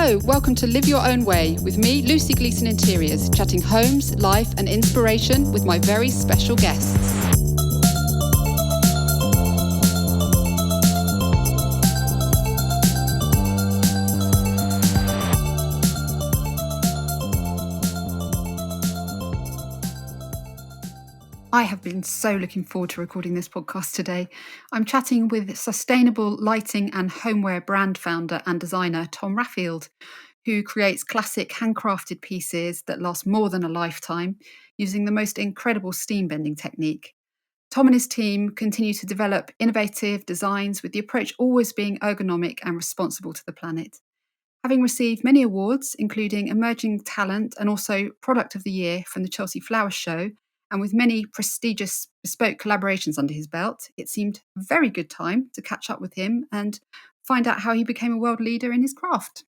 Hello, welcome to Live Your Own Way with me, Lucy Gleeson Interiors, chatting homes, life and inspiration with my very special guests. I have been so looking forward to recording this podcast today. I'm chatting with sustainable lighting and homeware brand founder and designer Tom Raffield, who creates classic handcrafted pieces that last more than a lifetime using the most incredible steam bending technique. Tom and his team continue to develop innovative designs with the approach always being ergonomic and responsible to the planet. Having received many awards, including Emerging Talent and also Product of the Year from the Chelsea Flower Show, and with many prestigious bespoke collaborations under his belt, it seemed a very good time to catch up with him and find out how he became a world leader in his craft.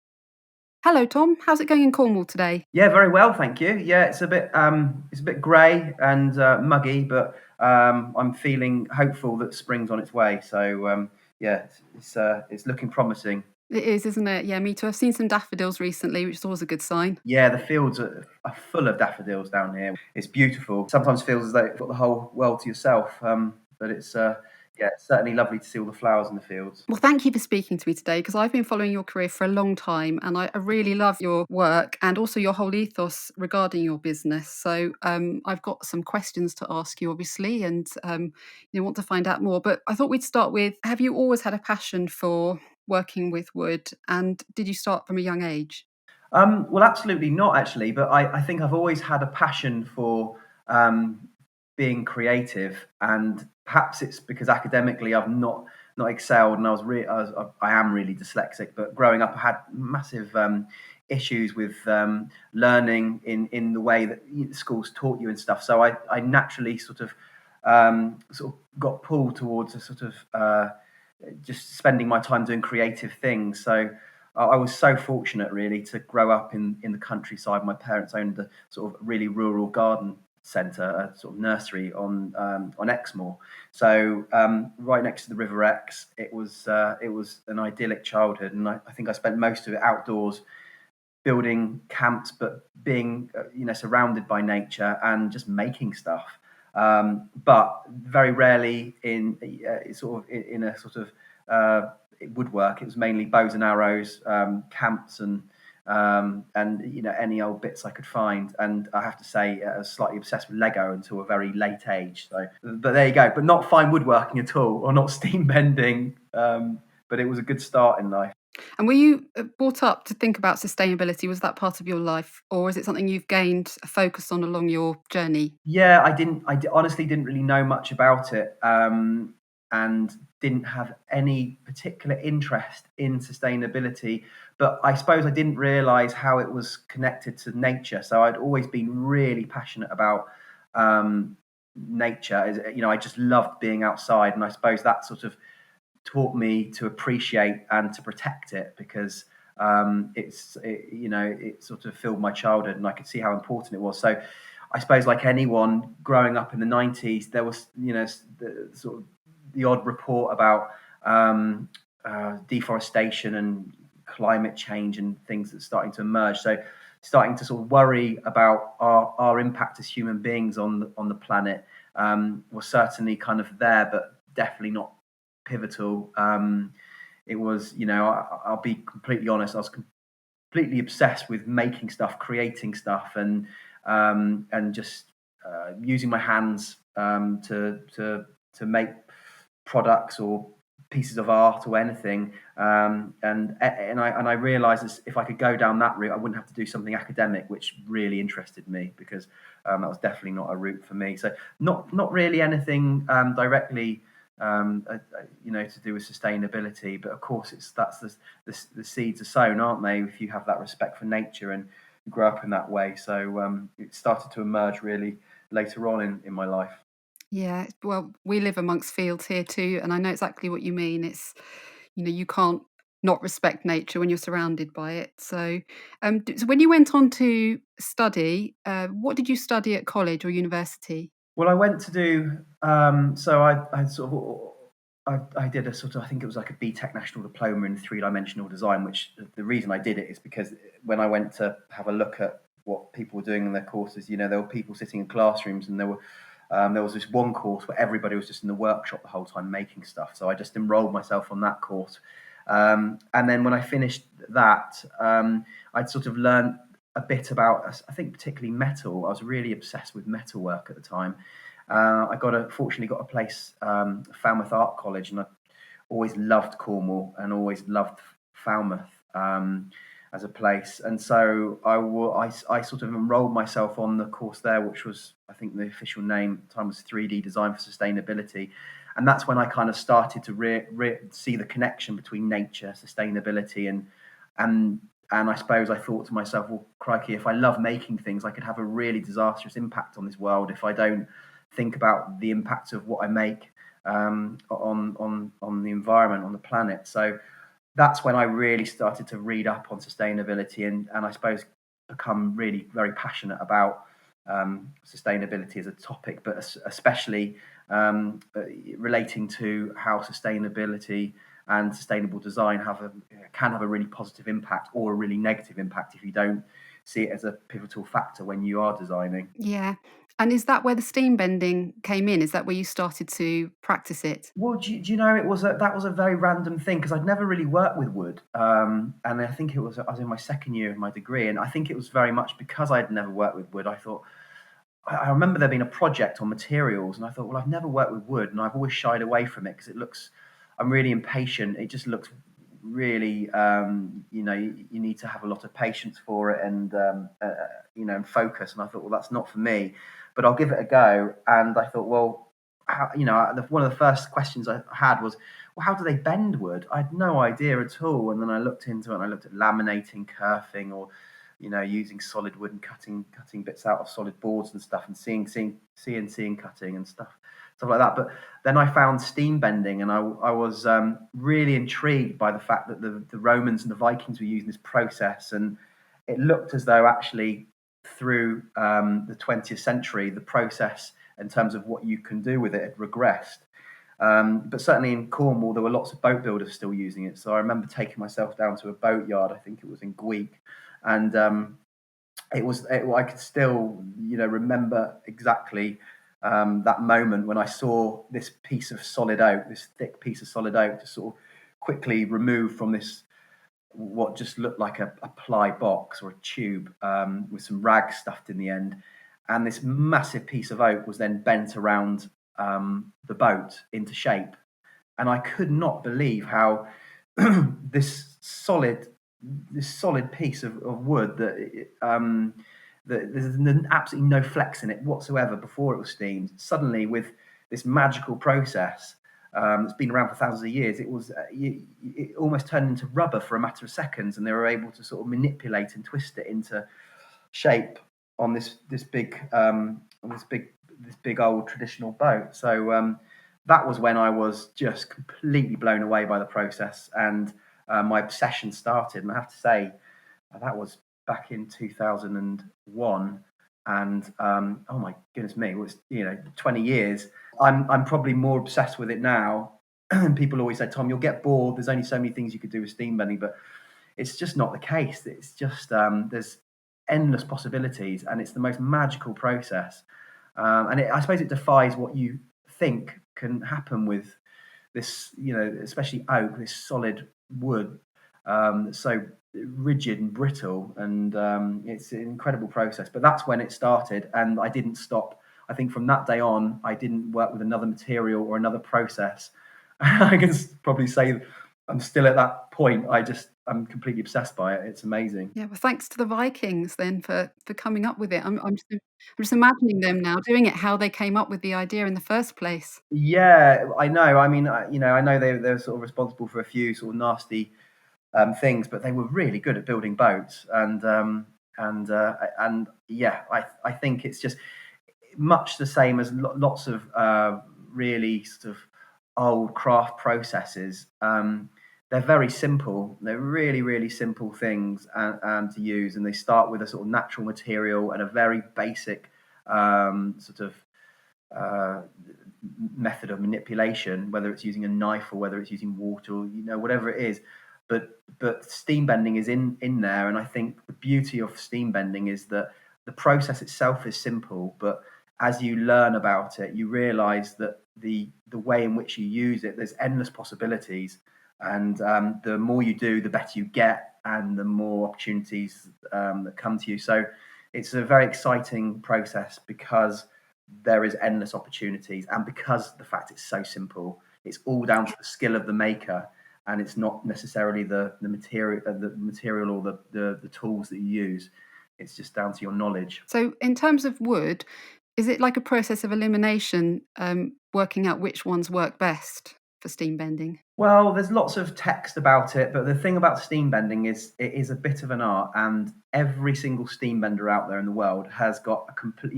Hello, Tom. How's it going in Cornwall today? Yeah, very well, thank you. Yeah, it's a bit grey and muggy, but I'm feeling hopeful that spring's on its way. So it's looking promising. It is, isn't it? Yeah, me too. I've seen some daffodils recently, which is always a good sign. Yeah, the fields are full of daffodils down here. It's beautiful. Sometimes feels as though you've got the whole world to yourself, but it's certainly lovely to see all the flowers in the fields. Well, thank you for speaking to me today because I've been following your career for a long time and I really love your work and also your whole ethos regarding your business. So I've got some questions to ask you, obviously, and want to find out more. But I thought we'd start with, have you always had a passion for working with wood, and did you start from a young age? Well, absolutely not, actually. But I think I've always had a passion for being creative, and perhaps it's because academically I've not excelled, and I am really dyslexic. But growing up, I had massive issues with learning in the way that schools taught you and stuff. So I naturally sort of got pulled towards a sort of just spending my time doing creative things. So I was so fortunate, really, to grow up in the countryside. My parents owned a sort of really rural garden centre, a sort of nursery on Exmoor. So right next to the River Exe, it was an idyllic childhood, and I think I spent most of it outdoors, building camps, but being surrounded by nature and just making stuff. But very rarely in a sort of woodwork. It was mainly bows and arrows, camps, and any old bits I could find. And I have to say, I was slightly obsessed with Lego until a very late age. So, but there you go. But not fine woodworking at all, or not steam bending. But it was a good start in life. And were you brought up to think about sustainability? Was that part of your life, or is it something you've gained a focus on along your journey? Yeah, I honestly didn't really know much about it, and didn't have any particular interest in sustainability. But I suppose I didn't realise how it was connected to nature. So I'd always been really passionate about nature. I just loved being outside, and I suppose that sort of taught me to appreciate and to protect it, because it sort of filled my childhood, and I could see how important it was. So I suppose, like anyone growing up in the 90s, there was the odd report about deforestation and climate change and things that's starting to emerge. So starting to sort of worry about our impact as human beings on the planet was certainly kind of there, but definitely not pivotal. It was, I'll be completely honest, I was completely obsessed with making stuff, creating stuff, and just using my hands to make products or pieces of art or anything. And I realised if I could go down that route, I wouldn't have to do something academic, which really interested me, because that was definitely not a route for me. So not really anything directly to do with sustainability, but of course that's the seeds are sown, aren't they, if you have that respect for nature and grow up in that way. So it started to emerge really later on in my life. Yeah, well, we live amongst fields here too, and I know exactly what you mean. It's, you can't not respect nature when you're surrounded by it. So, so when you went on to study, what did you study at college or university? Well, I went to do I did a sort of, I think it was like a BTEC national diploma in three-dimensional design, which the reason I did it is because when I went to have a look at what people were doing in their courses, you know, there were people sitting in classrooms, and there was this one course where everybody was just in the workshop the whole time making stuff. So I just enrolled myself on that course. And then when I finished that, I'd sort of learned a bit about, I think particularly metal. I was really obsessed with metalwork at the time. Fortunately got a place, Falmouth Art College, and I always loved Cornwall and always loved Falmouth as a place. And so I sort of enrolled myself on the course there, which was, I think the official name at the time was 3D Design for Sustainability. And that's when I kind of started to see the connection between nature, sustainability, and and I suppose I thought to myself, well, crikey, if I love making things, I could have a really disastrous impact on this world if I don't think about the impact of what I make on the environment, on the planet. So that's when I really started to read up on sustainability, and I suppose become really very passionate about sustainability as a topic, but especially relating to how sustainability and sustainable design can have a really positive impact or a really negative impact if you don't see it as a pivotal factor when you are designing. Yeah. And is that where the steam bending came in? Is that where you started to practice it? Well, do you know, that was a very random thing because I'd never really worked with wood, and I think I was in my second year of my degree, and I think it was very much because I'd never worked with wood. I remember there being a project on materials, and I thought, well, I've never worked with wood, and I've always shied away from it because I'm really impatient. It just looks really, you need to have a lot of patience for it, and and focus. And I thought, well, that's not for me, but I'll give it a go. And I thought, well, one of the first questions I had was, well, how do they bend wood? I had no idea at all. And then I looked into it, and I looked at laminating, kerfing, or using solid wood and cutting bits out of solid boards and stuff, and seeing CNC and cutting and stuff like that. But then I found steam bending, and I was really intrigued by the fact that the Romans and the Vikings were using this process, and it looked as though actually through the 20th century, the process in terms of what you can do with it had regressed. But certainly in Cornwall, there were lots of boat builders still using it. So I remember taking myself down to a boatyard. I think it was in Gweek, and I could still remember exactly that moment when I saw this piece of solid oak, this thick piece of solid oak, just sort of quickly removed from this what just looked like a ply box or a tube with some rag stuffed in the end, and this massive piece of oak was then bent around the boat into shape, and I could not believe how this solid piece of wood that there's absolutely no flex in it whatsoever before it was steamed. Suddenly, with this magical process that's been around for thousands of years, it almost turned into rubber for a matter of seconds, and they were able to sort of manipulate and twist it into shape on this big old traditional boat. So that was when I was just completely blown away by the process, and my obsession started. And I have to say, that was back in 2001, and oh my goodness me, it was 20 years. I'm probably more obsessed with it now. People always say, Tom, you'll get bored. There's only so many things you could do with steam bending, but it's just not the case. It's just there's endless possibilities, and it's the most magical process. And I suppose it defies what you think can happen with this, especially oak, this solid wood, that's so rigid and brittle, and it's an incredible process. But that's when it started, and I didn't stop. I think from that day on, I didn't work with another material or another process. I can probably say I'm still at that point. I'm completely obsessed by it. It's amazing. Yeah, well, thanks to the Vikings then for coming up with it. I'm just imagining them now doing it, how they came up with the idea in the first place. Yeah, I know. I mean, I know they're sort of responsible for a few sort of nasty things, but they were really good at building boats, and yeah, I think it's just much the same as lots of really sort of old craft processes. They're very simple. They're really, really simple things to use, and they start with a sort of natural material and a very basic sort of method of manipulation, whether it's using a knife or whether it's using water, or whatever it is. But steam bending is in there, and I think the beauty of steam bending is that the process itself is simple, but as you learn about it, you realize that the way in which you use it, there's endless possibilities, and the more you do, the better you get, and the more opportunities that come to you. So it's a very exciting process because there is endless opportunities, and because the fact it's so simple, it's all down to the skill of the maker, and it's not necessarily the material or the tools that you use. It's just down to your knowledge. So, in terms of wood, is it like a process of elimination, working out which ones work best for steam bending? Well, there's lots of text about it, but the thing about steam bending is it is a bit of an art, and every single steam bender out there in the world has got a complete.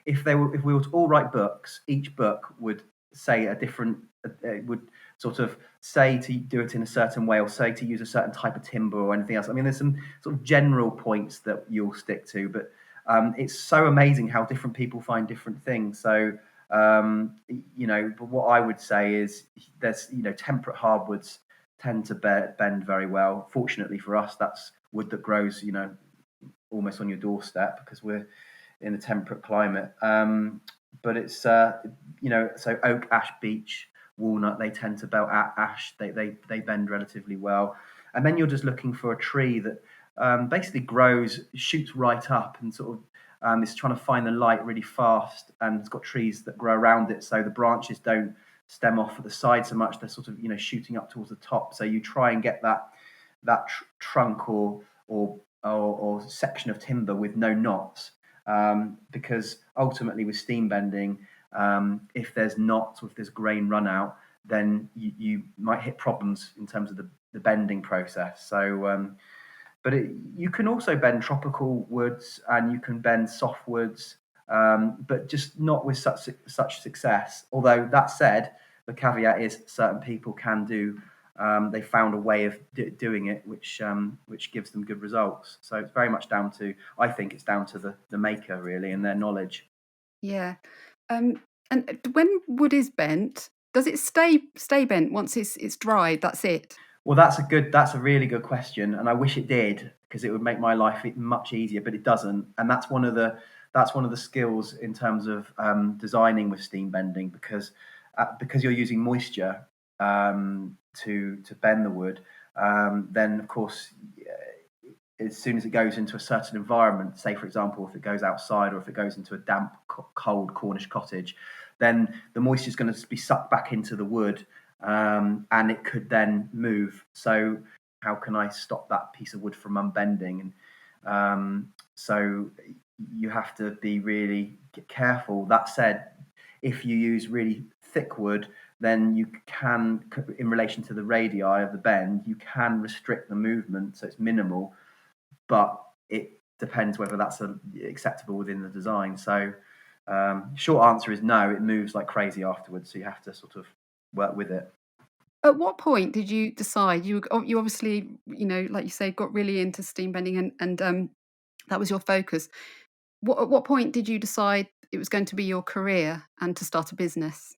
If we were to all write books, each book would say a different. It would sort of say to do it in a certain way, or say to use a certain type of timber or anything else. I mean, there's some sort of general points that you'll stick to, but it's so amazing how different people find different things. So but what I would say is there's, temperate hardwoods tend to bend very well. Fortunately for us, that's wood that grows, almost on your doorstep because we're in a temperate climate. But it's, so oak, ash, beech, walnut, they tend to bend. Ash, they bend relatively well. And then you're just looking for a tree that basically grows, shoots right up, and sort of it's trying to find the light really fast, and it's got trees that grow around it, so the branches don't stem off at the side so much. They're sort of shooting up towards the top. So you try and get that trunk or section of timber with no knots, because ultimately with steam bending, if there's knots or if there's grain run out, then you might hit problems in terms of the bending process. So but you can also bend tropical woods, and you can bend soft woods, but just not with such success. Although that said, the caveat is certain people can do. They found a way of doing it, which gives them good results. So it's very much down to, I think, it's down to the maker really and their knowledge. Yeah. And when wood is bent, does it stay bent once it's dried? That's it. Well, that's a really good question, and I wish it did, because it would make my life much easier, but it doesn't, and that's one of the skills in terms of designing with steam bending, because you're using moisture to bend the wood. Then of course, as soon as it goes into a certain environment, say for example, if it goes outside or if it goes into a damp, cold Cornish cottage, then the moisture is going to be sucked back into the wood, and it could then move. So how can I stop that piece of wood from unbending? And so you have to be really careful. That said, if you use really thick wood, then you can, in relation to the radii of the bend, you can restrict the movement so it's minimal, but it depends whether that's acceptable within the design. So short answer is no, it moves like crazy afterwards, so you have to sort of work with it. At what point did you decide you obviously, like you say, got really into steam bending and that was your focus. At what point did you decide it was going to be your career and to start a business?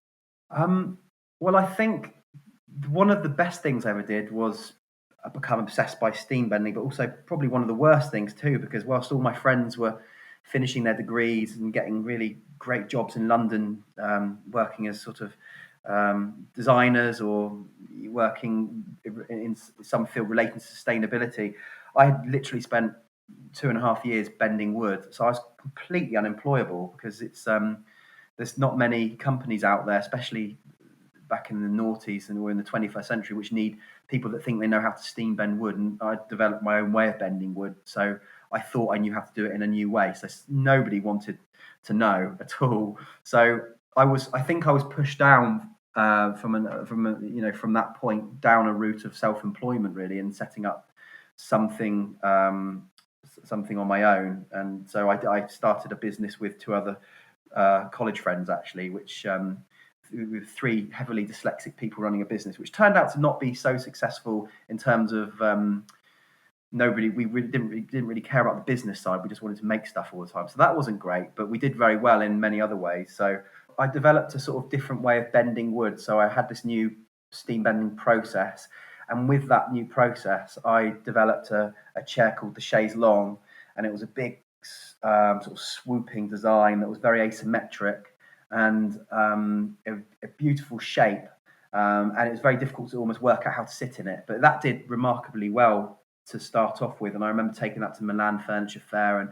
Um, well, I think one of the best things I ever did was become obsessed by steam bending, but also probably one of the worst things too, because whilst all my friends were finishing their degrees and getting really great jobs in London, working as sort of designers or working in some field relating to sustainability, I had literally spent 2.5 years bending wood. So I was completely unemployable, because there's not many companies out there, especially back in the noughties and we're in the 21st century, which need people that think they know how to steam bend wood. And I developed my own way of bending wood, so I thought I knew how to do it in a new way. So nobody wanted to know at all. So I think I was pushed down from that point down a route of self-employment really, and setting up something something on my own. And so I started a business with two other college friends actually, which with three heavily dyslexic people running a business, which turned out to not be so successful in terms of we didn't really care about the business side. We just wanted to make stuff all the time, so that wasn't great. But we did very well in many other ways. So I developed a sort of different way of bending wood. So I had this new steam bending process, and with that new process, I developed a chair called the chaise longue, and it was a big sort of swooping design that was very asymmetric and a beautiful shape. And it was very difficult to almost work out how to sit in it, but that did remarkably well to start off with. And I remember taking that to Milan Furniture Fair and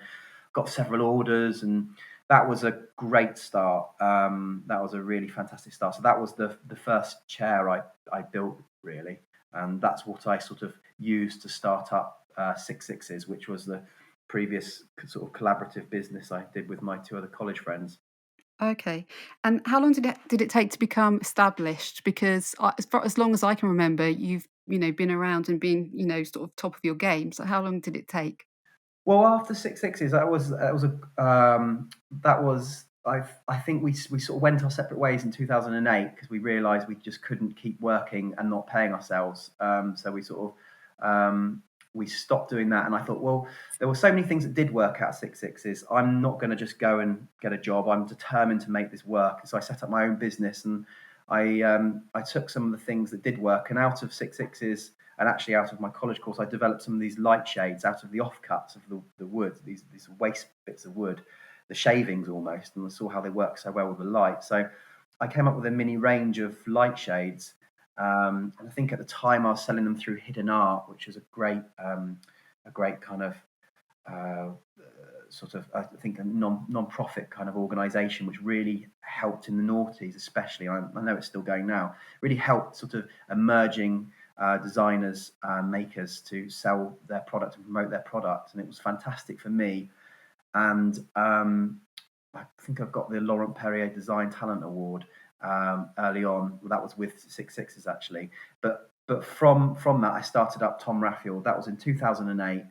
got several orders, and that was a great start. That was a really fantastic start. So that was the first chair I built, really, and that's what I sort of used to start up Six Sixes, which was the previous sort of collaborative business I did with my two other college friends. Okay. And how long did it take to become established? Because as long as I can remember, you've been around and been sort of top of your game. So how long did it take? Well, after Six Sixes, that was I think we sort of went our separate ways in 2008 because we realised we just couldn't keep working and not paying ourselves. So we sort of we stopped doing that, and I thought, well, there were so many things that did work out at Six Sixes. I'm not going to just go and get a job. I'm determined to make this work. So I set up my own business, and I took some of the things that did work, and out of Six Sixes, and actually out of my college course, I developed some of these light shades out of the offcuts of the wood, these waste bits of wood, the shavings almost, and I saw how they work so well with the light. So I came up with a mini range of light shades, and I think at the time I was selling them through Hidden Art, which is a great kind of uh, sort of, I think, a non-profit kind of organisation, which really helped in the noughties, especially. I know it's still going now. Really helped sort of emerging designers and makers to sell their product and promote their product, and it was fantastic for me. And I think I've got the Laurent Perrier Design Talent Award early on. Well, that was with Six Sixes actually, but from that I started up Tom Raffield. That was in 2008,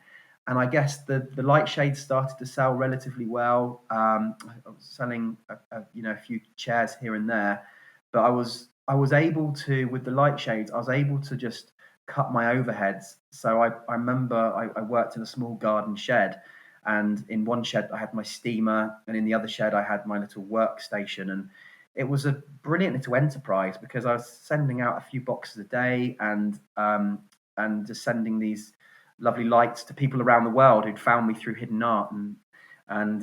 and I guess the light shades started to sell relatively well. I was selling a few chairs here and there, but I was able to, with the light shades, I was able to just cut my overheads. So I remember I worked in a small garden shed, and in one shed I had my steamer, and in the other shed I had my little workstation, and it was a brilliant little enterprise because I was sending out a few boxes a day, and just sending these lovely lights to people around the world who'd found me through Hidden Art, and and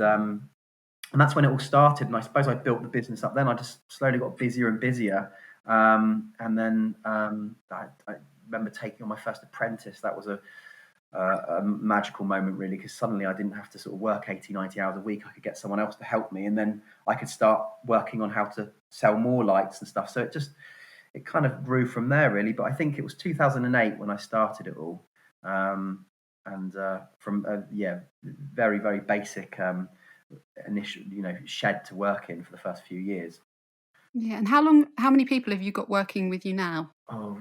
that's when it all started. And I suppose I built the business up then. I just slowly got busier and busier. And then I remember taking on my first apprentice. That was a magical moment, really, because suddenly I didn't have to sort of work 80, 90 hours a week. I could get someone else to help me, and then I could start working on how to sell more lights and stuff. So it kind of grew from there, really. But I think it was 2008 when I started it all. And from very, very basic initial, shed to work in for the first few years. Yeah. And how many people have you got working with you now? Oh,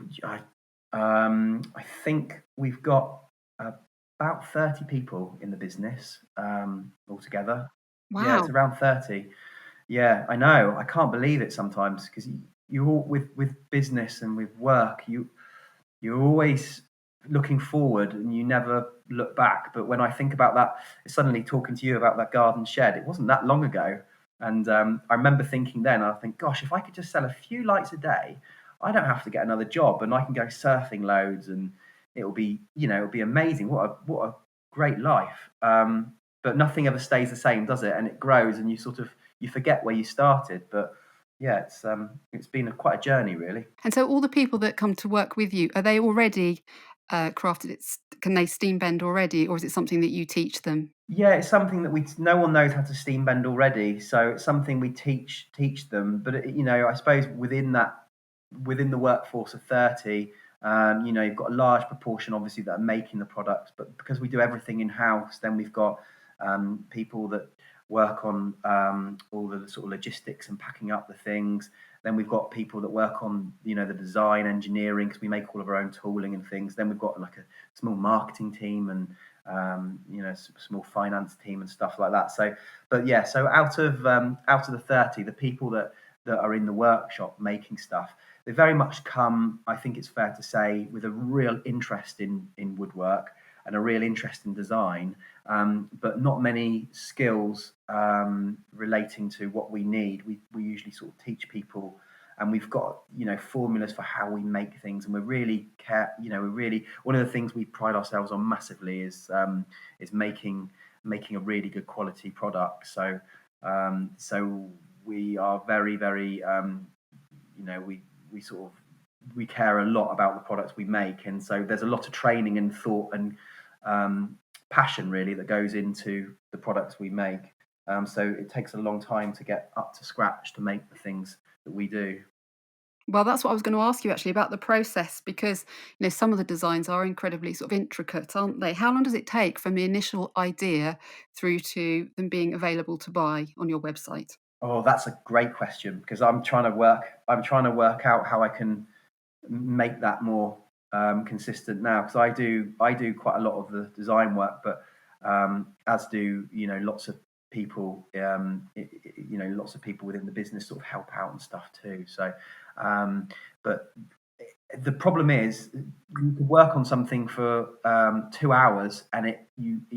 I think we've got about 30 people in the business altogether. Yeah, it's Wow. around 30. Yeah, I know. I can't believe it sometimes because you all with business and with work, you're always looking forward and you never look back. But when I think about that, suddenly talking to you about that garden shed, it wasn't that long ago. And I remember thinking then, I think, gosh, if I could just sell a few lights a day, I don't have to get another job and I can go surfing loads, and it'll be amazing. What a great life. But nothing ever stays the same, does it? And it grows, and you forget where you started. But yeah, it's been quite a journey, really. And so all the people that come to work with you, are they already crafted? Can they steam bend already, or is it something that you teach them? Yeah, it's something that no one knows how to steam bend already, so it's something we teach them. But I suppose within the workforce of 30, you've got a large proportion, obviously, that are making the products. But because we do everything in house, then we've got people that work on all the sort of logistics and packing up the things. Then we've got people that work on the design engineering because we make all of our own tooling and things. Then we've got like a small marketing team and small finance team and stuff like that. So, but yeah, so out of the 30, the people that are in the workshop making stuff, they very much come, I think it's fair to say, with a real interest in woodwork, and a real interest in design, but not many skills relating to what we need. We usually sort of teach people, and we've got formulas for how we make things, and we're really one of the things we pride ourselves on massively is making a really good quality product. So we are very, very we sort of we care a lot about the products we make, and so there's a lot of training and thought and passion really that goes into the products we make. So it takes a long time to get up to scratch to make the things that we do. Well, that's what I was going to ask you actually about the process, because some of the designs are incredibly sort of intricate, aren't they? How long does it take from the initial idea through to them being available to buy on your website? Oh, that's a great question, because I'm trying to work out how I can make that more consistent now, because I do quite a lot of the design work, but as do lots of people, lots of people within the business sort of help out and stuff too. So but the problem is, you could work on something for 2 hours, and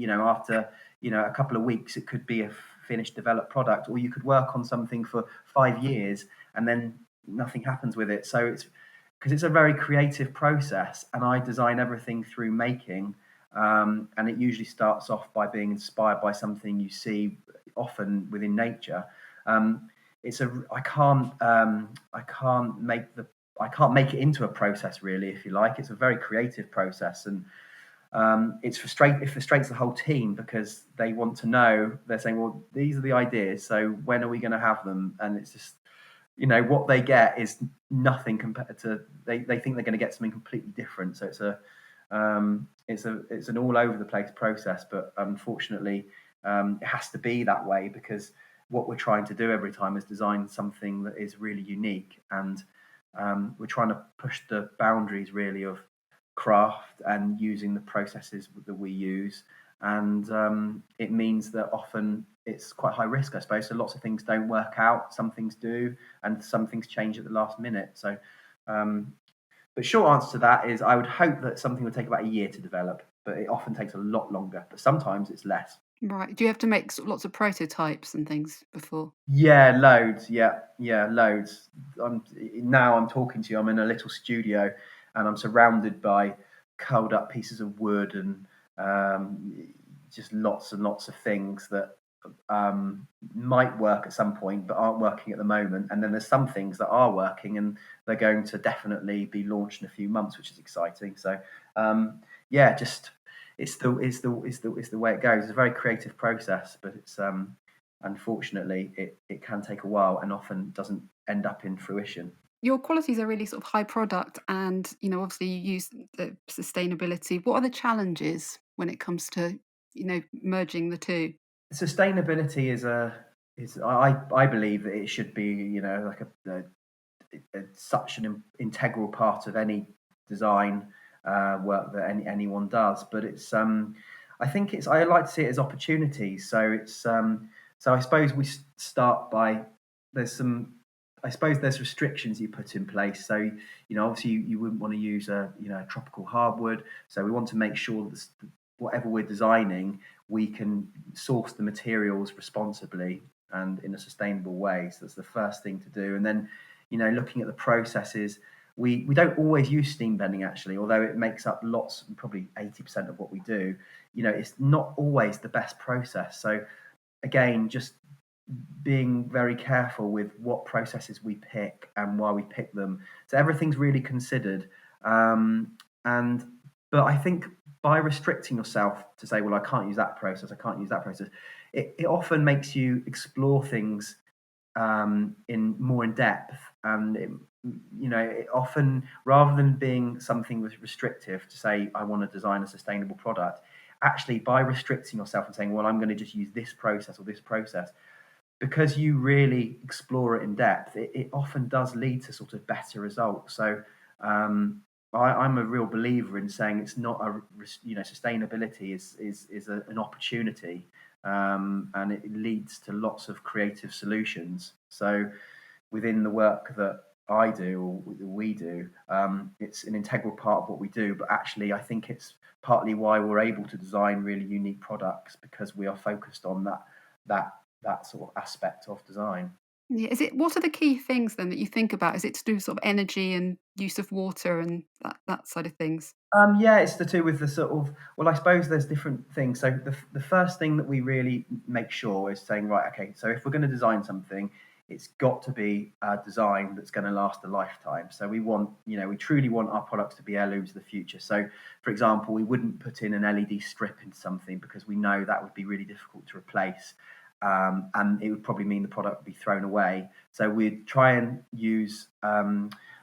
after a couple of weeks it could be a finished developed product, or you could work on something for 5 years and then nothing happens with it. So it's because it's a very creative process, and I design everything through making, and it usually starts off by being inspired by something you see often within nature. It's a I can't make it into a process really, if you like. It's a very creative process, and it frustrates the whole team, because they want to know. They're saying, well, these are the ideas, so when are we going to have them? And it's just, what they get is nothing compared to, they think they're going to get something completely different. So it's an all over the place process, but unfortunately it has to be that way, because what we're trying to do every time is design something that is really unique, and we're trying to push the boundaries really of craft and using the processes that we use. And it means that often it's quite high risk, I suppose. So lots of things don't work out, some things do, and some things change at the last minute. So but short answer to that is, I would hope that something would take about a year to develop, but it often takes a lot longer, but sometimes it's less. Right. Do you have to make sort of lots of prototypes and things before? Yeah, loads. Yeah, loads. I'm talking to you. I'm in a little studio, and I'm surrounded by curled up pieces of wood, and just lots and lots of things that might work at some point but aren't working at the moment. And then there's some things that are working, and they're going to definitely be launched in a few months, which is exciting. So yeah, just it's the way it goes. It's a very creative process, but it's unfortunately it can take a while, and often doesn't end up in fruition. Your qualities are really sort of high product, and obviously you use the sustainability. What are the challenges when it comes to merging the two? Sustainability I believe that it should be, like such an integral part of any design work that anyone does. But I like to see it as opportunities. So I suppose we start by, there's some I suppose there's restrictions you put in place. So obviously you wouldn't want to use a tropical hardwood. So we want to make sure that whatever we're designing, we can source the materials responsibly and in a sustainable way. So that's the first thing to do. And then looking at the processes, we don't always use steam bending, actually, although it makes up lots, probably 80% of what we do. It's not always the best process. So again, just being very careful with what processes we pick and why we pick them. So everything's really considered. And but I think by restricting yourself to say, well, I can't use that process, I can't use that process, it often makes you explore things in more in depth. And it often, rather than being something restrictive to say I want to design a sustainable product, actually by restricting yourself and saying, well, I'm going to just use this process or this process, because you really explore it in depth, it often does lead to sort of better results. So I'm a real believer in saying it's not sustainability is an opportunity, and it leads to lots of creative solutions. So within the work that I do or we do. It's an integral part of what we do, but actually, I think it's partly why we're able to design really unique products because we are focused on that that sort of aspect of design. Yeah, is it what are the key things then that you think about? Is it to do with sort of energy and use of water and that side of things? Yeah, it's to do with the sort of well, I suppose there's different things. So the first thing that we really make sure is saying, right, okay, so if we're going to design something, it's got to be a design that's going to last a lifetime. So we want, we truly want our products to be heirlooms of the future. So, for example, we wouldn't put in an LED strip into something because we know that would be really difficult to replace. And it would probably mean the product would be thrown away. So we'd try and use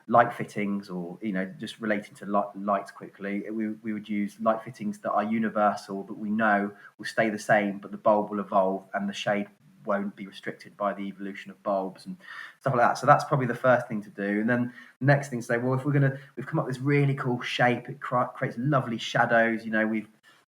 light fittings, or just relating to lights quickly, we would use light fittings that are universal, that we know will stay the same, but the bulb will evolve and the shade won't be restricted by the evolution of bulbs and stuff like that. So that's probably the first thing to do. And then the next thing to say, well, if we've come up with this really cool shape, it creates lovely shadows. We've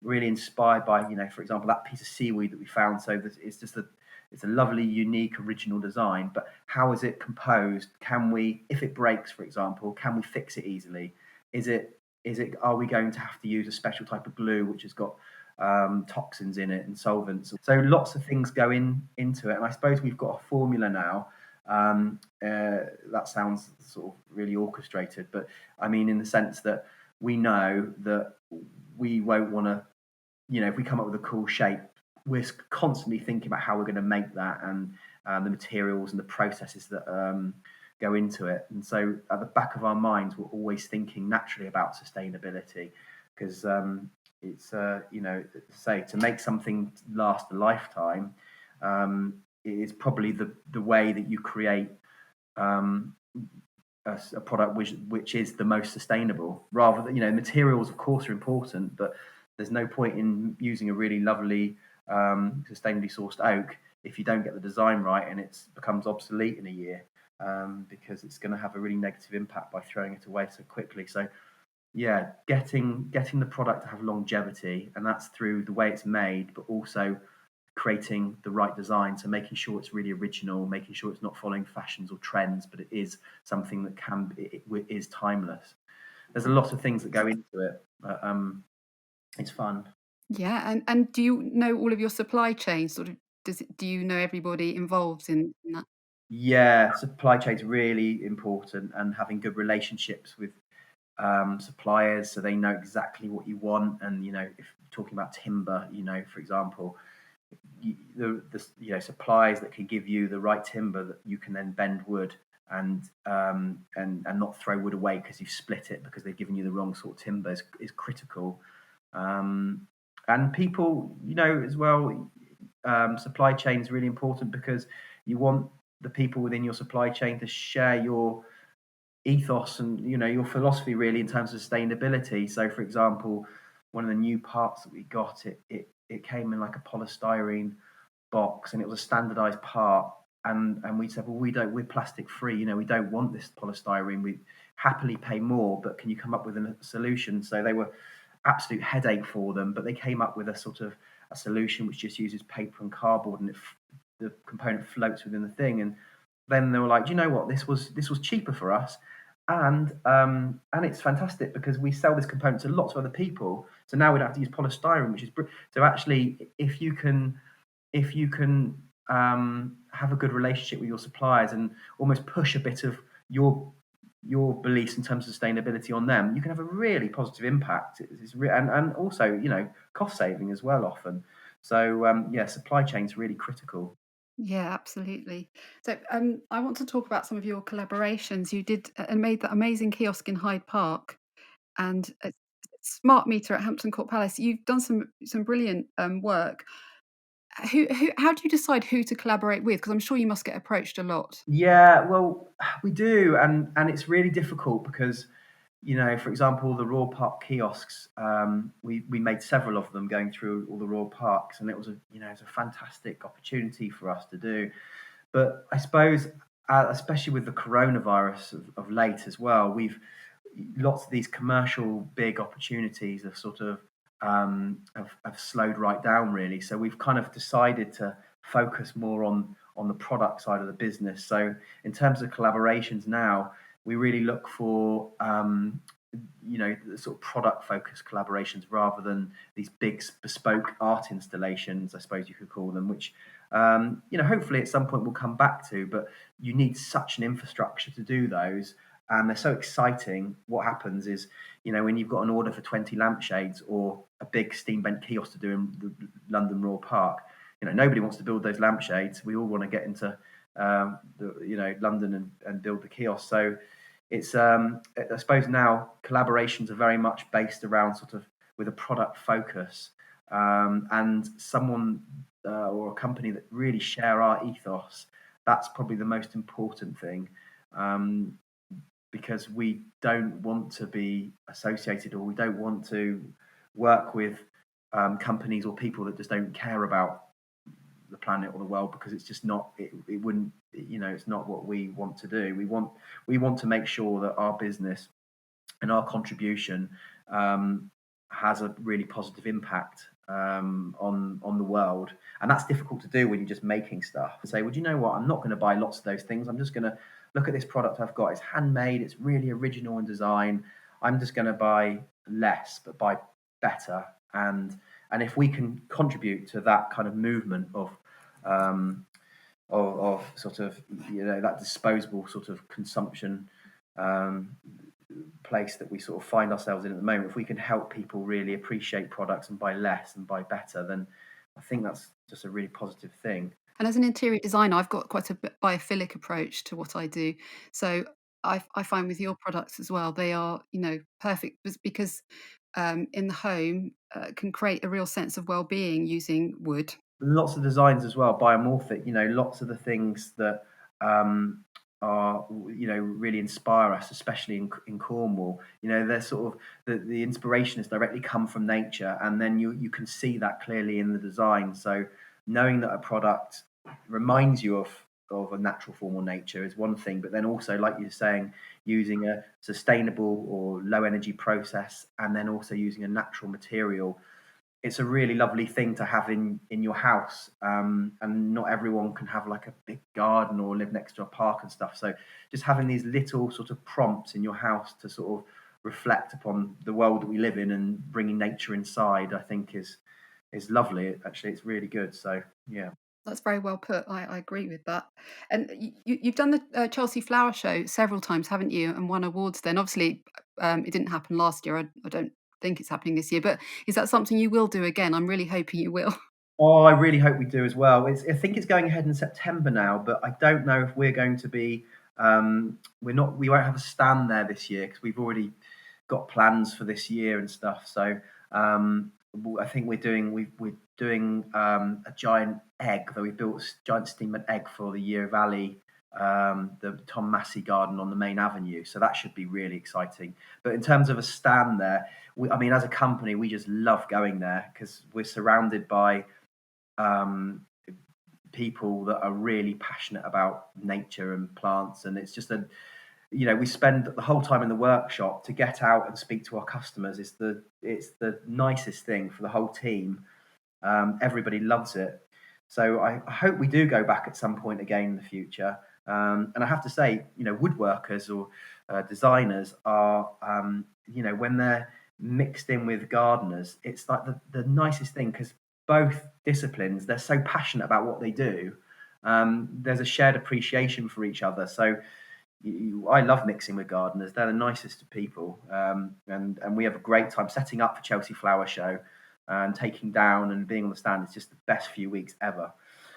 really inspired by, for example, that piece of seaweed that we found. So it's a lovely, unique, original design. But how is it composed? Can we, if it breaks, for example, can we fix it easily? Are we going to have to use a special type of glue which has got toxins in it and solvents? So lots of things go into it. And I suppose we've got a formula now. That sounds sort of really orchestrated, but I mean, in the sense that we know that we won't want to, if we come up with a cool shape, we're constantly thinking about how we're going to make that, and the materials and the processes that go into it. And so at the back of our minds, we're always thinking naturally about sustainability, because it's say to make something last a lifetime is probably the way that you create a product which is the most sustainable. Rather than, materials of course are important, but there's no point in using a really lovely sustainably sourced oak if you don't get the design right, and it becomes obsolete in a year, because it's going to have a really negative impact by throwing it away so quickly. So yeah, getting the product to have longevity, and that's through the way it's made, but also creating the right design. So making sure it's really original, making sure it's not following fashions or trends, but it is something that is timeless. There's a lot of things that go into it, but it's fun. Yeah, and do you know all of your supply chain? Sort of, do you know everybody involved in that? Yeah, supply chain's really important, and having good relationships with suppliers so they know exactly what you want. And if you're talking about timber, for example, suppliers that can give you the right timber that you can then bend wood, and not throw wood away because you've split it because they've given you the wrong sort of timber is critical. And people, as well, supply chain is really important because you want the people within your supply chain to share your ethos and your philosophy, really, in terms of sustainability. So for example, one of the new parts that we got, it came in like a polystyrene box, and it was a standardized part. And we said, well, we're plastic free, we don't want this polystyrene, we happily pay more, but can you come up with a solution? So they were absolute headache for them, but they came up with a sort of a solution which just uses paper and cardboard, and the component floats within the thing. And then they were like, do you know what, this was cheaper for us, and it's fantastic because we sell this component to lots of other people, so now we don't have to use polystyrene, which is so actually, if you can have a good relationship with your suppliers and almost push a bit of your beliefs in terms of sustainability on them, you can have a really positive impact. And also, cost saving as well often. So yeah, supply chain is really critical. Yeah, absolutely. So, I want to talk about some of your collaborations. You did and made that amazing kiosk in Hyde Park, and a smart meter at Hampton Court Palace. You've done some brilliant work. How do you decide who to collaborate with? Because I'm sure you must get approached a lot. Yeah, well, we do, and it's really difficult because, for example, the Royal Park kiosks, we made several of them going through all the Royal Parks, and it was a fantastic opportunity for us to do. But I suppose, especially with the coronavirus of late as well, we've lots of these commercial big opportunities have sort of have slowed right down, really. So we've kind of decided to focus more on on the product side of the business. So in terms of collaborations now, we really look for the sort of product focused collaborations rather than these big bespoke art installations, I suppose you could call them, which hopefully at some point we'll come back to, but you need such an infrastructure to do those, and they're so exciting. What happens is, when you've got an order for 20 lampshades or a big steam bent kiosk to do in the London Royal Park, nobody wants to build those lampshades. We all want to get into London and build the kiosk. So it's I suppose now collaborations are very much based around sort of with a product focus, and someone or a company that really share our ethos. That's probably the most important thing, because we don't want to be associated, or we don't want to work with companies or people that just don't care about the planet or the world, because it's just not, it wouldn't, it's not what we want to do. We want to make sure that our business and our contribution has a really positive impact on the world. And that's difficult to do when you're just making stuff and say, well, do you know what, I'm not going to buy lots of those things. I'm just going to look at this product I've got. It's handmade, it's really original in design. I'm just going to buy less but buy better. And if we can contribute to that kind of movement of sort of that disposable sort of consumption place that we sort of find ourselves in at the moment, if we can help people really appreciate products and buy less and buy better, then I think that's just a really positive thing. And as an interior designer, I've got quite a biophilic approach to what I do. So I find with your products as well, they are, perfect because in the home can create a real sense of well-being using wood. Lots of designs as well, biomorphic, lots of the things that are, really inspire us, especially in Cornwall. They're sort of, the inspiration has directly come from nature, and then you can see that clearly in the design. So knowing that a product reminds you of a natural form or nature is one thing, but then also, like you're saying, using a sustainable or low energy process, and then also using a natural material, it's a really lovely thing to have in your house. And not everyone can have like a big garden or live next to a park and stuff. So just having these little sort of prompts in your house to sort of reflect upon the world that we live in and bringing nature inside, I think is lovely. Actually, it's really good. So yeah. That's very well put. I agree with that. And you've done the Chelsea Flower Show several times, haven't you? And won awards then. Obviously, it didn't happen last year. I don't think it's happening this year. But is that something you will do again? I'm really hoping you will. Oh, I really hope we do as well. I think it's going ahead in September now, but I don't know if we're going to be. We won't have a stand there this year because we've already got plans for this year and stuff. So I think we're doing a giant egg. Though we built a giant steamboat egg for the Year Valley, the Tom Massey Garden on the main avenue. So that should be really exciting. But in terms of a stand there, as a company, we just love going there because we're surrounded by people that are really passionate about nature and plants, and it's just we spend the whole time in the workshop. To get out and speak to our customers, it's the nicest thing for the whole team. Everybody loves it. So I hope we do go back at some point again in the future. And I have to say, woodworkers or designers are, when they're mixed in with gardeners, it's like the nicest thing, because both disciplines, they're so passionate about what they do. There's a shared appreciation for each other. So I love mixing with gardeners. They're the nicest of people. And we have a great time setting up for Chelsea Flower Show and taking down and being on the stand. It's just the best few weeks ever.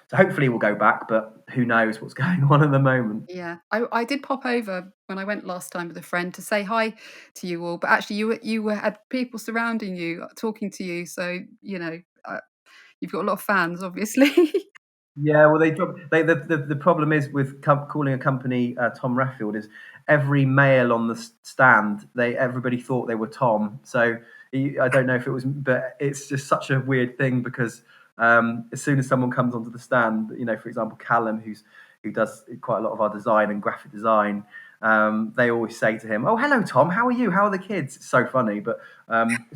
So hopefully we'll go back, but who knows what's going on at the moment. Yeah, I did pop over when I went last time with a friend to say hi to you all, but actually you had people surrounding you, talking to you. So you've got a lot of fans, obviously. Yeah, well, the problem is with calling a company Tom Raffield is every male on the stand, everybody thought they were Tom. So I don't know if it was, but it's just such a weird thing because as soon as someone comes onto the stand, for example, Callum, who does quite a lot of our design and graphic design, they always say to him, "Oh, hello, Tom. How are you? How are the kids?" It's so funny, but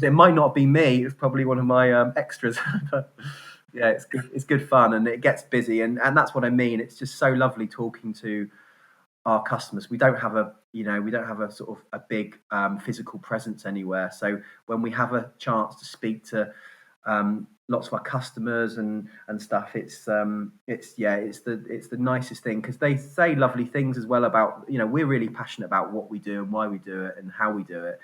it might not be me. It's probably one of my extras. But, Yeah, it's good. It's good fun, and it gets busy, and that's what I mean. It's just so lovely talking to our customers. We don't have we don't have a sort of a big physical presence anywhere. So when we have a chance to speak to lots of our customers and stuff, it's the nicest thing, because they say lovely things as well about, we're really passionate about what we do and why we do it and how we do it.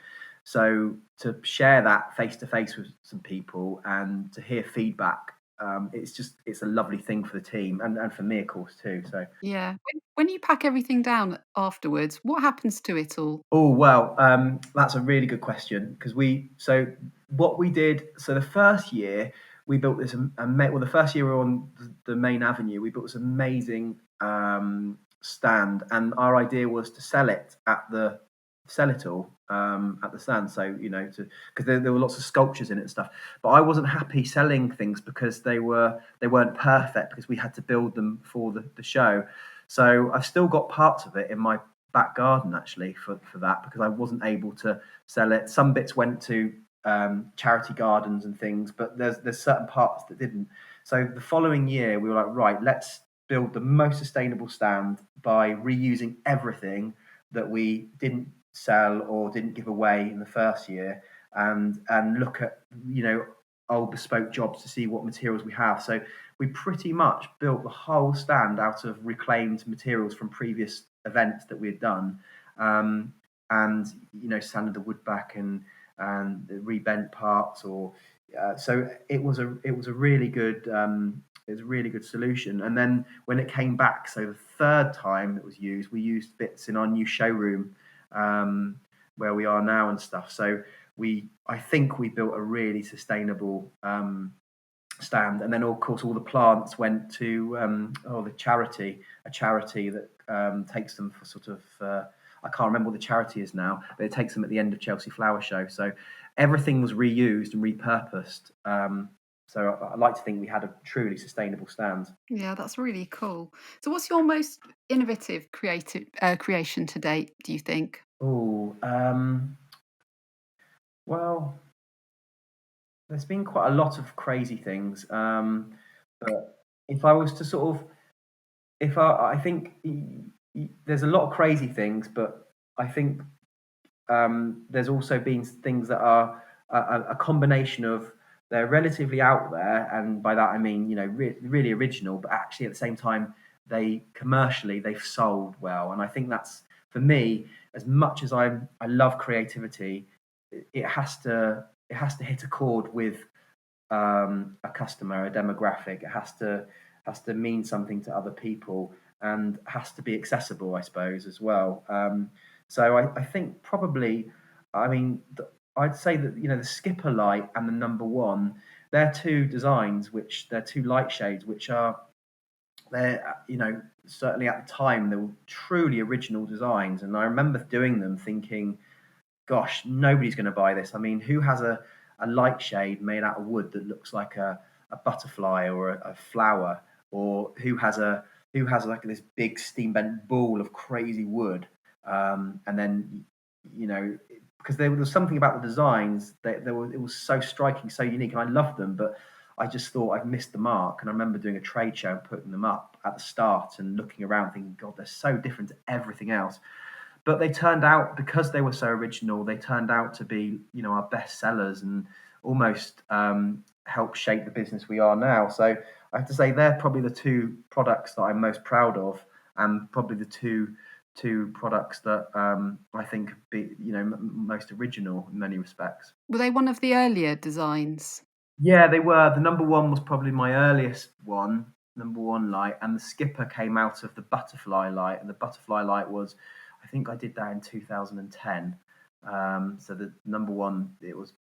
So to share that face to face with some people and to hear feedback, it's a lovely thing for the team and for me, of course, too. So Yeah. When you pack everything down afterwards, what happens to it all? oh, well, that's a really good question, because so what we did, so the first year we built this, well, the first year we were on the main avenue, we built this amazing stand, and our idea was to sell it all at the stand. So, because there were lots of sculptures in it and stuff, but I wasn't happy selling things because they weren't perfect, because we had to build them for the show. So I've still got parts of it in my back garden, actually, for that, because I wasn't able to sell it. Some bits went to charity gardens and things, but there's certain parts that didn't. So the following year we were like, right, let's build the most sustainable stand by reusing everything that we didn't sell or didn't give away in the first year, and look at old bespoke jobs to see what materials we have. So we pretty much built the whole stand out of reclaimed materials from previous events that we had done, and sanded the wood back and rebent parts, or so it was a really good solution. And then when it came back, so the third time it was used, we used bits in our new showroom, where we are now and stuff. So I think we built a really sustainable stand. And then of course all the plants went to a charity that takes them for sort of I can't remember what the charity is now, but it takes them at the end of Chelsea Flower Show. So everything was reused and repurposed. So I like to think we had a truly sustainable stand. Yeah, that's really cool. So what's your most innovative creative creation to date, do you think? Oh, well, there's been quite a lot of crazy things. But if I was to sort of, if I think there's a lot of crazy things, but I think there's also been things that are a combination of, they're relatively out there, and by that I mean really original, but actually at the same time they've sold well. And I think that's, for me, as much as I love creativity, it has to hit a chord with a customer, a demographic. It has to mean something to other people, and has to be accessible, I suppose, as well. So I think probably, I mean, I'd say that the skipper light and the number one, they're two designs, which they're two light shades, which are, they're certainly at the time they were truly original designs. And I remember doing them thinking, gosh, nobody's going to buy this. I mean, who has a light shade made out of wood that looks like a butterfly or a flower, or who has like this big steam bent ball of crazy wood, and then because there was something about the designs that it was so striking, so unique, and I loved them, but I just thought I'd missed the mark. And I remember doing a trade show and putting them up at the start and looking around thinking, God, they're so different to everything else. But they turned out, because they were so original, they turned out to be our best sellers, and almost helped shape the business we are now. So I have to say they're probably the two products that I'm most proud of, and probably the two products that I think be most original in many respects. Were they one of the earlier designs? Yeah, they were. The number one was probably my earliest one, number one light, and the skipper came out of the butterfly light, and the butterfly light was, I think I did that in 2010. So the number one, it was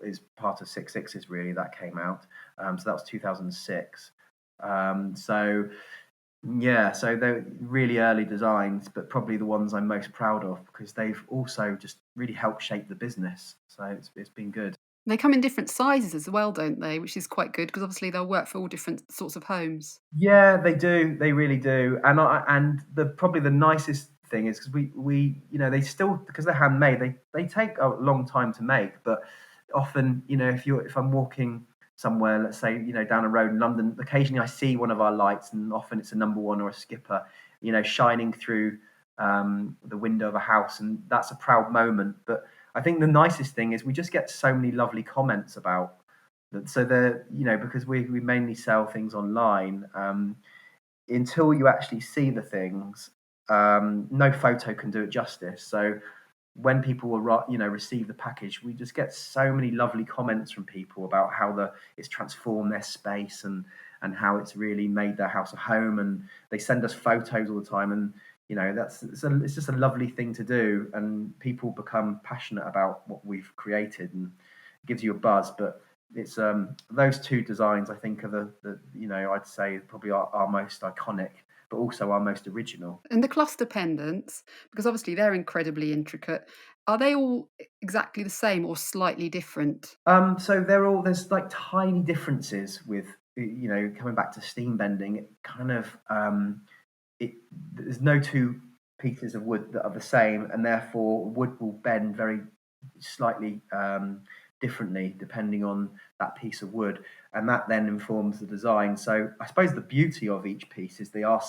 is part of Six Sixes, really, that came out. So that was 2006. So yeah, so they're really early designs, but probably the ones I'm most proud of, because they've also just really helped shape the business. So it's been good. They come in different sizes as well, don't they? Which is quite good because obviously they'll work for all different sorts of homes. Yeah, they do. They really do. And the probably the nicest thing is, because we they still, because they're handmade, they take a long time to make. But often, if I'm walking somewhere, let's say, down a road in London, occasionally I see one of our lights, and often it's a number one or a skipper, shining through the window of a house, and that's a proud moment. But I think the nicest thing is we just get so many lovely comments about that. So because we mainly sell things online, until you actually see the things, no photo can do it justice. So when people will receive the package, we just get so many lovely comments from people about how it's transformed their space, and how it's really made their house a home, and they send us photos all the time. And it's just a lovely thing to do, and people become passionate about what we've created, and it gives you a buzz. But it's those two designs, I think, are the I'd say probably our most iconic, but also our most original. And the cluster pendants, because obviously they're incredibly intricate, are they all exactly the same or slightly different? So there's like tiny differences with, coming back to steam bending. It kind of it there's no two pieces of wood that are the same, and therefore wood will bend very slightly differently depending on that piece of wood, and that then informs the design. So I suppose the beauty of each piece is they are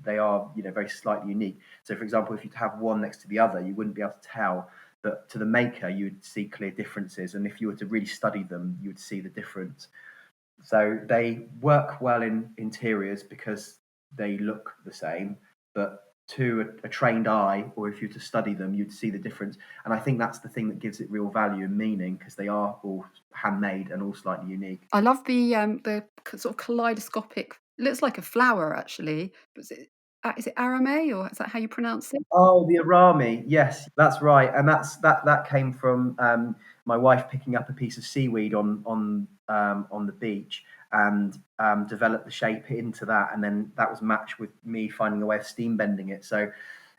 very slightly unique. So for example, if you have one next to the other, you wouldn't be able to tell, but to the maker you would see clear differences, and if you were to really study them, you would see the difference. So they work well in interiors because they look the same, but to a trained eye, or if you were to study them, you'd see the difference. And I think that's the thing that gives it real value and meaning, because they are all handmade and all slightly unique. I love the sort of kaleidoscopic, it looks like a flower actually. Is it Arame, or is that how you pronounce it? Oh, the Arami. Yes, that's right. And that came from my wife picking up a piece of seaweed on the beach, and developed the shape into that, and then that was matched with me finding a way of steam bending it. So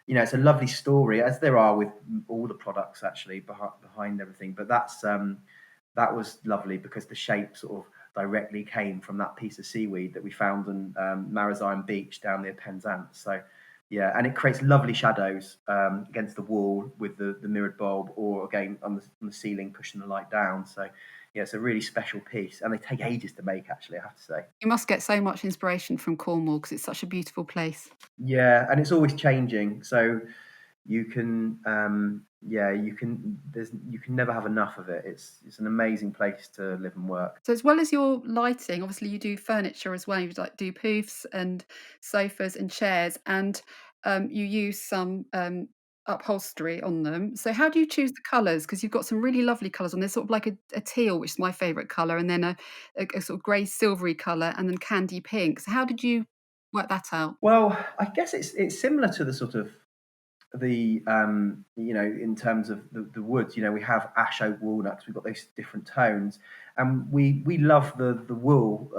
it's a lovely story, as there are with all the products actually behind everything. But that was lovely because the shape sort of directly came from that piece of seaweed that we found on Marizine Beach down near Pendants. So yeah, and it creates lovely shadows against the wall with the mirrored bulb, or again on the ceiling pushing the light down. So yeah, it's a really special piece, and they take ages to make, actually, I have to say. You must get so much inspiration from Cornwall because it's such a beautiful place. Yeah, and it's always changing. So you can yeah, you can never have enough of it. It's an amazing place to live and work. So as well as your lighting, obviously you do furniture as well. You like do poofs and sofas and chairs, and you use some upholstery on them. So how do you choose the colours? Because you've got some really lovely colours on. There's sort of like a teal, which is my favourite colour, and then a sort of grey silvery colour, and then candy pink. So how did you work that out? Well, I guess it's similar to the sort of in terms of the woods. We have ash, oak, walnuts. We've got those different tones, and we love the wool.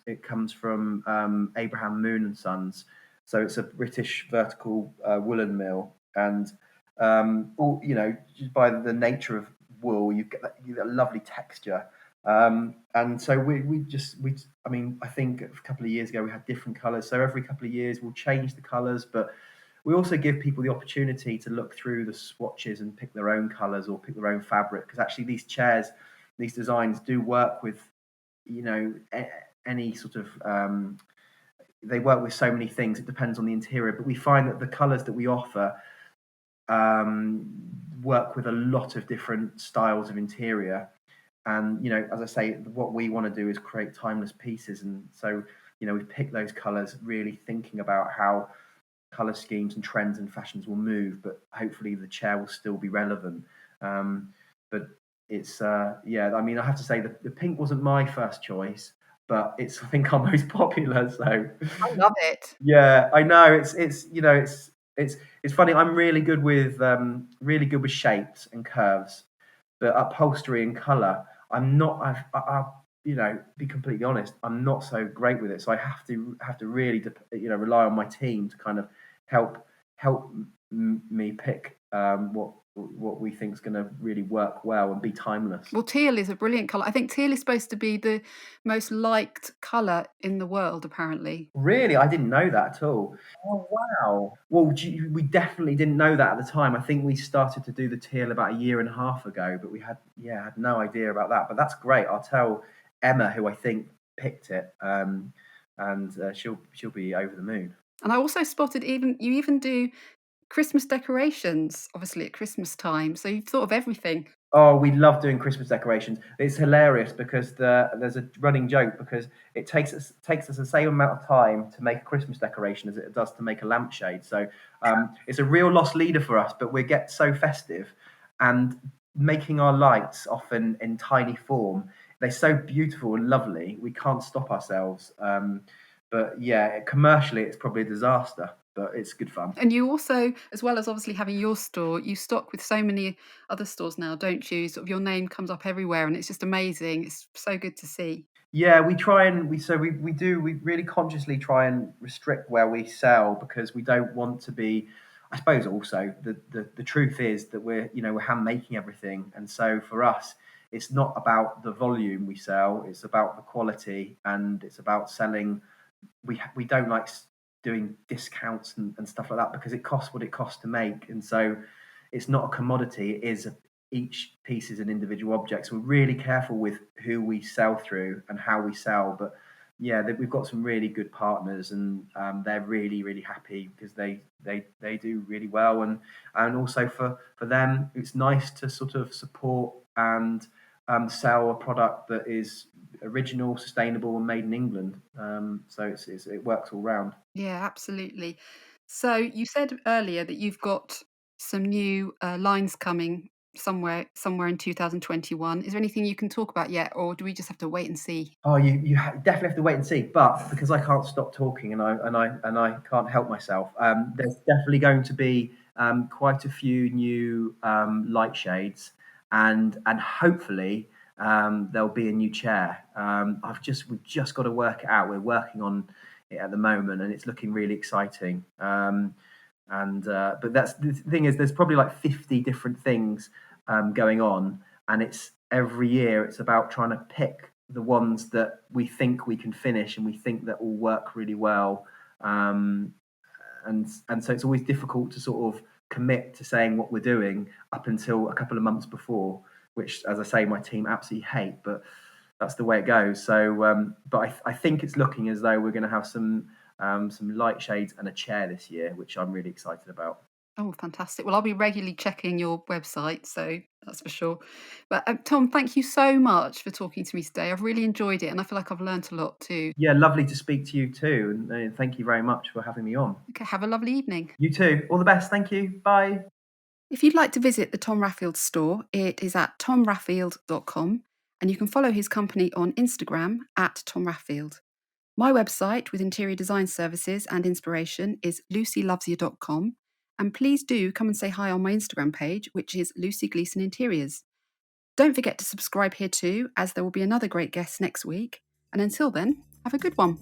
It comes from Abraham Moon and Sons, so it's a British vertical woolen mill. And just by the nature of wool, you get a lovely texture. And so I mean, I think a couple of years ago we had different colours. So every couple of years we'll change the colours, but we also give people the opportunity to look through the swatches and pick their own colours or pick their own fabric, because actually these chairs, these designs do work with, any sort of, they work with so many things. It depends on the interior, but we find that the colours that we offer work with a lot of different styles of interior. And as I say, what we want to do is create timeless pieces, and so we pick those colours really thinking about how color schemes and trends and fashions will move, but hopefully the chair will still be relevant. But it's yeah, I mean, I have to say the pink wasn't my first choice, but it's, I think, our most popular. So I love it. yeah, I know it's funny. I'm really good with shapes and curves, but upholstery and color, I'm not. I'll be completely honest. I'm not so great with it, so I have to really rely on my team to kind of help me pick what we think is going to really work well and be timeless. Well, teal is a brilliant colour. I think teal is supposed to be the most liked colour in the world, apparently. Really, I didn't know that at all. Oh wow! Well, we definitely didn't know that at the time. I think we started to do the teal about a year and a half ago, but we had no idea about that. But that's great. I'll tell Emma, who I think picked it, and she'll be over the moon. And I also spotted you even do Christmas decorations, obviously at Christmas time. So you've thought of everything. Oh, we love doing Christmas decorations. It's hilarious because there's a running joke because it takes us the same amount of time to make a Christmas decoration as it does to make a lampshade. So it's a real lost leader for us, but we get so festive and making our lights often in tiny form. They're so beautiful and lovely. We can't stop ourselves. But yeah, commercially, it's probably a disaster, but it's good fun. And you also, as well as obviously having your store, you stock with so many other stores now, don't you? Sort of your name comes up everywhere and it's just amazing. It's so good to see. Yeah, we try and we really consciously try and restrict where we sell because we don't want to be. I suppose also the truth is that we're hand making everything, and so for us, it's not about the volume we sell; it's about the quality, and it's about selling. We don't like doing discounts and stuff like that because it costs what it costs to make, and so it's not a commodity. It is each piece is an individual object. So we're really careful with who we sell through and how we sell. But yeah, we've got some really good partners, and they're really happy because they do really well, and also for them, it's nice to sort of support and sell a product that is original, sustainable, and made in England. So it works all round. Yeah, absolutely. So you said earlier that you've got some new lines coming somewhere in 2021. Is there anything you can talk about yet, or do we just have to wait and see? Oh, definitely have to wait and see. But because I can't stop talking and I can't help myself, there's definitely going to be quite a few new light shades, and hopefully there'll be a new chair. We've just got to work it out. We're working on it at the moment, and it's looking really exciting. And But that's the thing is, there's probably like 50 different things going on, and it's every year it's about trying to pick the ones that we think we can finish and we think that will work really well. Um, and so it's always difficult to sort of commit to saying what we're doing up until a couple of months before, which, as I say, my team absolutely hate, but that's the way it goes. So, but I think it's looking as though we're going to have some light shades and a chair this year, which I'm really excited about. Oh, fantastic. Well, I'll be regularly checking your website, so that's for sure. But Tom, thank you so much for talking to me today. I've really enjoyed it and I feel like I've learnt a lot too. Yeah, lovely to speak to you too, and thank you very much for having me on. Okay, have a lovely evening. You too. All the best. Thank you. Bye. If you'd like to visit the Tom Raffield store, it is at tomraffield.com and you can follow his company on Instagram at Tom Raffield. My website with interior design services and inspiration is lucylovesyou.com, and please do come and say hi on my Instagram page, which is Lucy Gleason Interiors. Don't forget to subscribe here too, as there will be another great guest next week. And until then, have a good one.